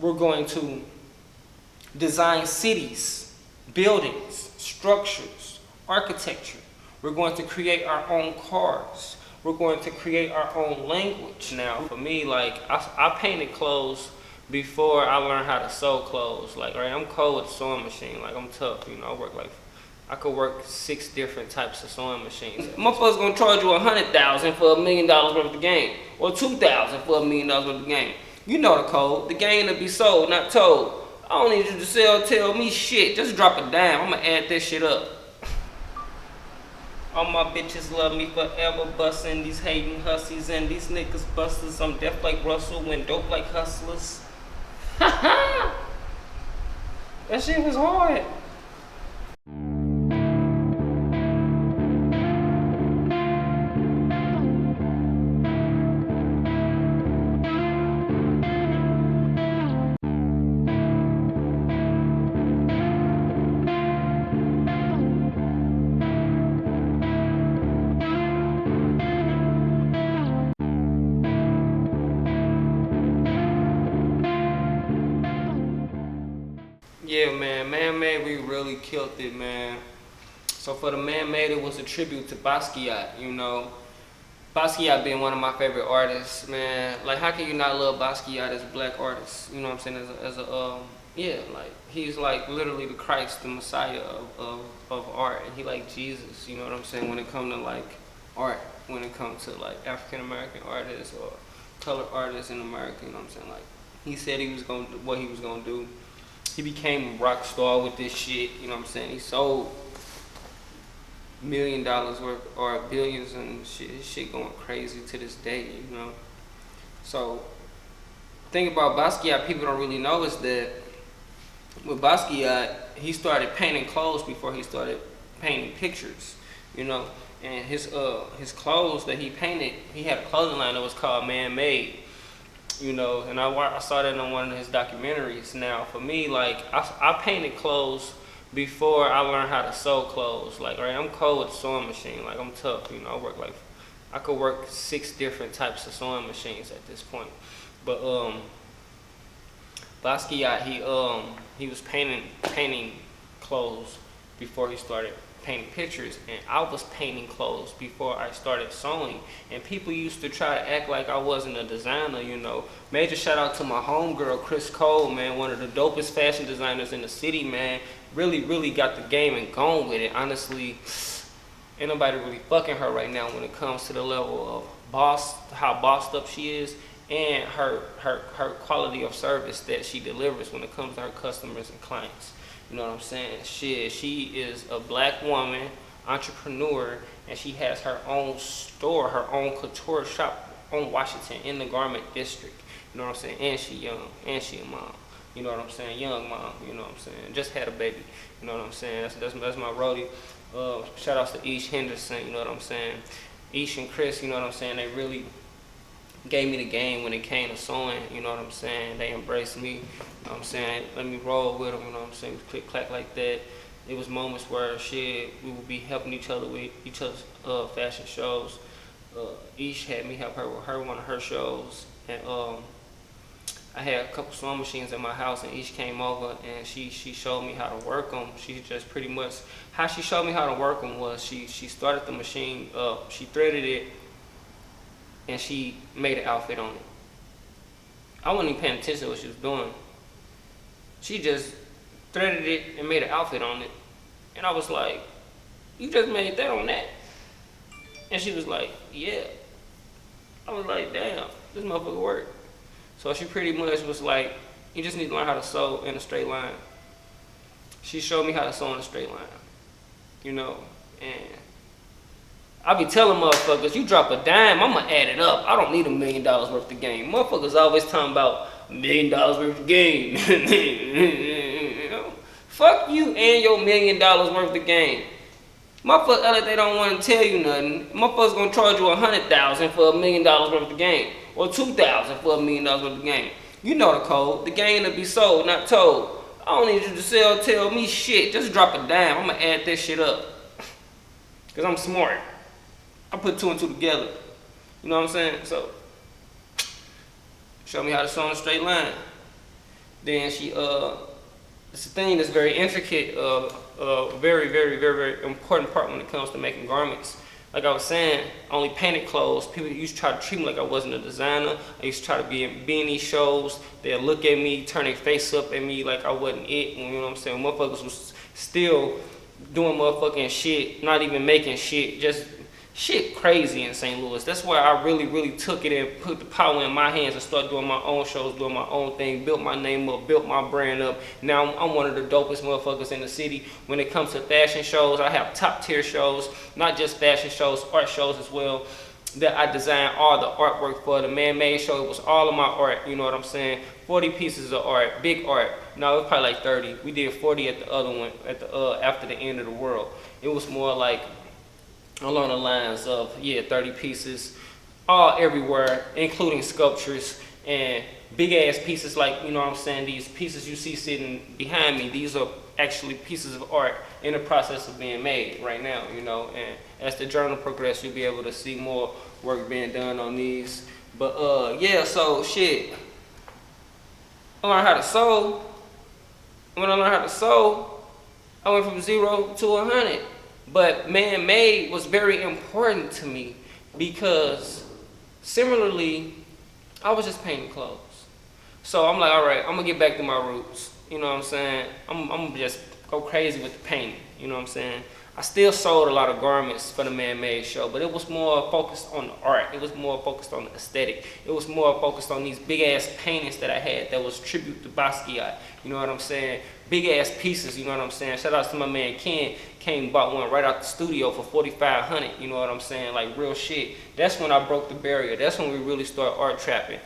we're going to design cities, buildings, structures, architecture. We're going to create our own cars. We're going to create our own language. Now, for me, like, I painted clothes before I learned how to sew clothes. Like, right, I'm cold with a sewing machine. Like, I'm tough, you know. I could work 6 different types of sewing machines. Motherfuckers gonna charge you $100,000 for $1 million worth of game, or $2,000 for $1 million worth of game. You know the code. The game to be sold, not told. I don't need you to tell me shit. Just drop a dime. I'ma add this shit up. All my bitches love me forever, bustin' these hating hussies and these niggas busters. I'm deaf like Russell and dope like hustlers. That shit was hard. Yeah, man, man-made, we really killed it, man. So for the man-made, it was a tribute to Basquiat, you know. Basquiat being one of my favorite artists, man. Like, how can you not love Basquiat as a black artist? You know what I'm saying? Yeah, like, he's like literally the Christ, the Messiah of art. And he like Jesus, you know what I'm saying? When it comes to like art, when it comes to like African-American artists or colored artists in America, you know what I'm saying? Like, he said he was gonna do what he was gonna do. He became a rock star with this shit, you know what I'm saying? He sold $1 million worth or billions and shit. His shit going crazy to this day, you know? So, the thing about Basquiat people don't really know is that with Basquiat, he started painting clothes before he started painting pictures, you know? And his clothes that he painted, he had a clothing line that was called Man Made. You know, and I saw that on one of his documentaries. Now, for me, like, I painted clothes before I learned how to sew clothes. Like, right, I'm cold with a sewing machine. Like, I'm tough, you know. I could work 6 different types of sewing machines at this point. But Basquiat, he was painting clothes before he started painting pictures, and I was painting clothes before I started sewing, and people used to try to act like I wasn't a designer, you know. Major shout out to my homegirl, Chris Cole, man, one of the dopest fashion designers in the city, man. Really got the game and gone with it. Honestly, ain't nobody really fucking her right now when it comes to the level of how bossed up she is, and her quality of service that she delivers when it comes to her customers and clients. You know what I'm saying? Shit, she is a black woman, entrepreneur, and she has her own store, her own couture shop on Washington in the garment district. You know what I'm saying? And she young, and she a mom. You know what I'm saying? Young mom, you know what I'm saying? Just had a baby. You know what I'm saying? That's my roadie. Shout outs to Ish Henderson, you know what I'm saying? Ish and Chris, you know what I'm saying? They really gave me the game when it came to sewing, you know what I'm saying? They embraced me, you know what I'm saying? Let me roll with them, you know what I'm saying? Click, clack like that. It was moments where, shit, we would be helping each other with each other's fashion shows. Ish had me help her with one of her shows. And I had a couple sewing machines in my house, and Ish came over, and she showed me how to work them. She just pretty much, how she showed me how to work them was she started the machine up, she threaded it, and she made an outfit on it. I wasn't even paying attention to what she was doing. She just threaded it and made an outfit on it. And I was like, you just made that on that? And she was like, yeah. I was like, damn, this motherfucker worked. So she pretty much was like, you just need to learn how to sew in a straight line. She showed me how to sew in a straight line, you know, and I be telling motherfuckers, you drop a dime, I'ma add it up. I don't need $1 million worth of game. Motherfuckers always talking about $1 million worth of game. You know? Fuck you and your $1 million worth of game. Motherfuckers like they don't want to tell you nothing. Motherfuckers gonna charge you $100,000 for $1 million worth of game, or $2,000 for $1 million worth of game. You know the code. The game to be sold, not told. I don't need you to tell me shit. Just drop a dime. I'ma add this shit up, cause I'm smart. I put 2 and 2 together. You know what I'm saying? So, show me how to sew in a straight line. Then she it's a thing that's very intricate, very, very, very, very important part when it comes to making garments. Like I was saying, I only painted clothes. People used to try to treat me like I wasn't a designer. I used to try to be in these shows. They'd look at me, turn their face up at me like I wasn't it. You know what I'm saying? Motherfuckers was still doing motherfucking shit, not even making shit, just shit crazy in St. Louis. That's why I really, really took it and put the power in my hands and started doing my own shows, doing my own thing, built my name up, built my brand up. Now I'm one of the dopest motherfuckers in the city. When it comes to fashion shows, I have top tier shows, not just fashion shows, art shows as well, that I design all the artwork for. The Man-Made show, it was all of my art, you know what I'm saying? 40 pieces of art, big art. No, it was probably like 30. We did 40 at the other one, at the after the end of the world. It was more like along the lines of, 30 pieces, all everywhere, including sculptures and big ass pieces like, you know what I'm saying, these pieces you see sitting behind me, these are actually pieces of art in the process of being made right now, you know, and as the journal progresses, you'll be able to see more work being done on these. But yeah, so shit, I learned how to sew. When I learned how to sew, I went from 0 to 100. But Man-Made was very important to me because similarly, I was just painting clothes. So I'm like, all right, I'm gonna get back to my roots. You know what I'm saying? I'm gonna just go crazy with the painting. You know what I'm saying? I still sold a lot of garments for the Man-Made show, but it was more focused on the art. It was more focused on the aesthetic. It was more focused on these big ass paintings that I had that was tribute to Basquiat. You know what I'm saying? Big ass pieces, you know what I'm saying? Shout out to my man Ken. Came and bought one right out the studio for $4,500. You know what I'm saying? Like real shit. That's when I broke the barrier. That's when we really started art trapping.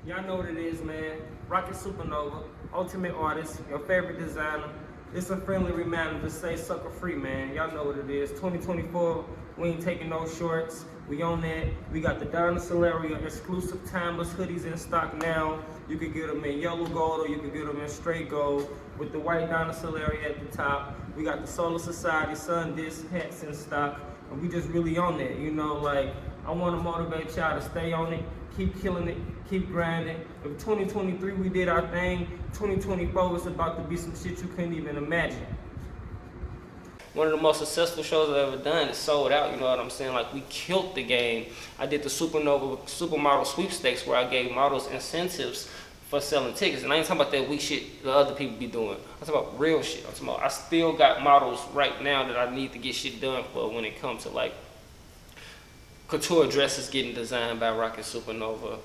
Y'all know what it is, man. Rocket Supernova, ultimate artist, your favorite designer. It's a friendly reminder to stay sucker free, man. Y'all know what it is. 2024, we ain't taking no shorts. We on that. We got the Donna Solaria exclusive timeless hoodies in stock now. You can get them in yellow gold or you can get them in straight gold with the white Donna Solaria at the top. We got the Solar Society Sun Disc hats in stock. And we just really on that, you know, like, I want to motivate y'all to stay on it, keep killing it, keep grinding. If 2023 we did our thing, 2024 is about to be some shit you couldn't even imagine. One of the most successful shows I've ever done is sold out, you know what I'm saying? Like, we killed the game. I did the Supernova Supermodel Sweepstakes where I gave models incentives for selling tickets. And I ain't talking about that weak shit the other people be doing. I'm talking about real shit. I'm talking about I still got models right now that I need to get shit done for when it comes to like couture dresses getting designed by Rocket Supernova,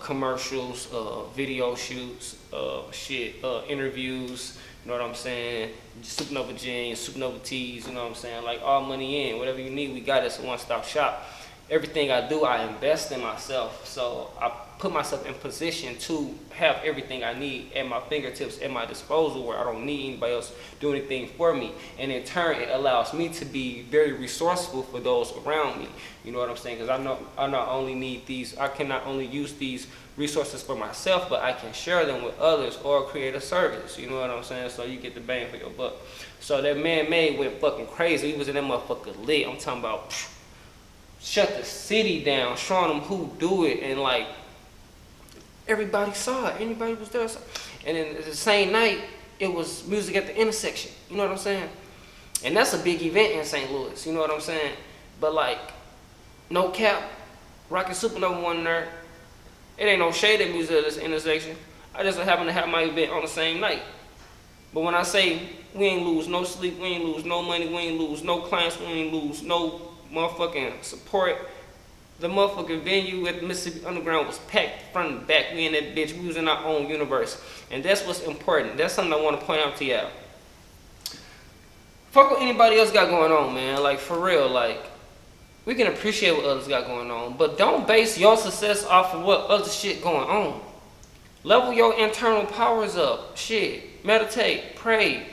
commercials, video shoots, interviews, you know what I'm saying? Supernova jeans, Supernova tees, you know what I'm saying? Like, all money in, whatever you need, we got it. It's a one-stop shop. Everything I do, I invest in myself. So I put myself in position to have everything I need at my fingertips, at my disposal, where I don't need anybody else do anything for me. And in turn, it allows me to be very resourceful for those around me. You know what I'm saying? Because I not only need these, I can not only use these resources for myself, but I can share them with others or create a service. You know what I'm saying? So you get the bang for your buck. So that Man-Made went fucking crazy. He was in that motherfucker lit. I'm talking about shut the city down, showing them who do it, and like everybody saw it. Anybody was there. And then the same night, it was music at the intersection. You know what I'm saying? And that's a big event in St. Louis. You know what I'm saying? But like, no cap, Rocket Supernova wasn't there. It ain't no shade at music at this intersection. I just happened to have my event on the same night. But when I say we ain't lose no sleep, we ain't lose no money, we ain't lose no clients, we ain't lose no motherfucking support. The motherfucking venue at the Mississippi Underground was packed front and back. We in that bitch. We was in our own universe. And that's what's important. That's something I want to point out to y'all. Fuck what anybody else got going on, man. Like, for real, like, we can appreciate what others got going on, but don't base your success off of what other shit going on. Level your internal powers up. Shit. Meditate. Pray.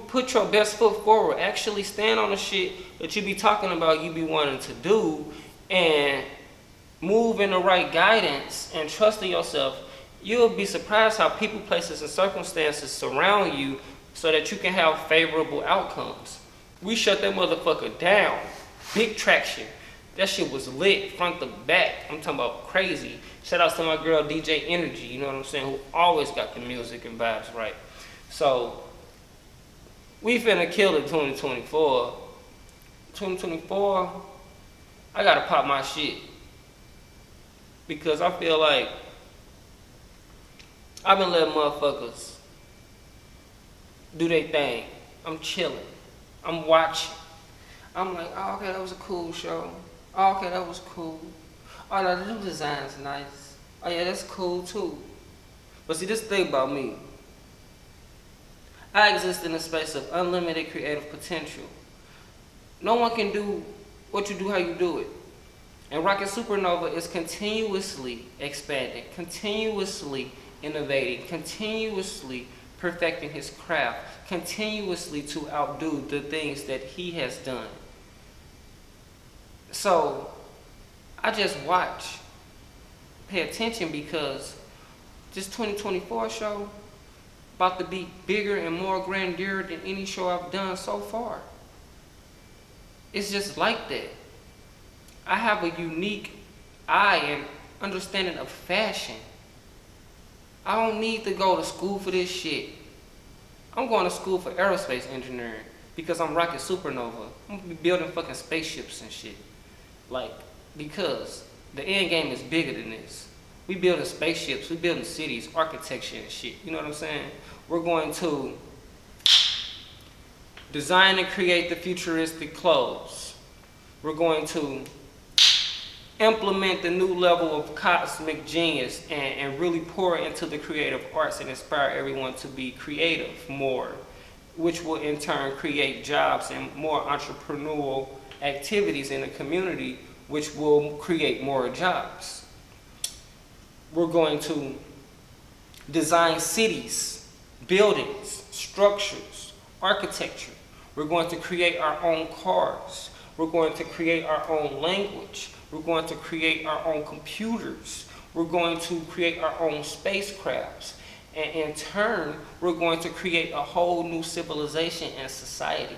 Put your best foot forward. Actually stand on the shit that you be talking about, you be wanting to do, and move in the right guidance and trust in yourself. You'll be surprised how people, places, and circumstances surround you so that you can have favorable outcomes. We shut that motherfucker down. Big traction. That shit was lit front to back. I'm talking about crazy. Shout out to my girl DJ Energy, you know what I'm saying, who always got the music and vibes right. So, we finna kill it 2024. 2024, I gotta pop my shit. Because I feel like I've been letting motherfuckers do their thing. I'm chilling. I'm watching. I'm like, oh, okay, that was a cool show. Oh, okay, that was cool. Oh, the new design's nice. Oh, yeah, that's cool too. But see, this thing about me, I exist in a space of unlimited creative potential. No one can do what you do how you do it. And Rocket Supernova is continuously expanding, continuously innovating, continuously perfecting his craft, continuously to outdo the things that he has done. So, I just watch, pay attention, because this 2024 show about to be bigger and more grandeur than any show I've done so far. It's just like that. I have a unique eye and understanding of fashion. I don't need to go to school for this shit. I'm going to school for aerospace engineering because I'm Rocket Supernova. I'm gonna be building fucking spaceships and shit. Like, because the end game is bigger than this. We building spaceships, we building cities, architecture and shit. You know what I'm saying? We're going to design and create the futuristic clothes. We're going to implement the new level of cosmic genius and really pour into the creative arts and inspire everyone to be creative more, which will in turn create jobs and more entrepreneurial activities in the community, which will create more jobs. We're going to design cities, buildings, structures, architecture. We're going to create our own cars. We're going to create our own language. We're going to create our own computers. We're going to create our own spacecrafts. And in turn, we're going to create a whole new civilization and society.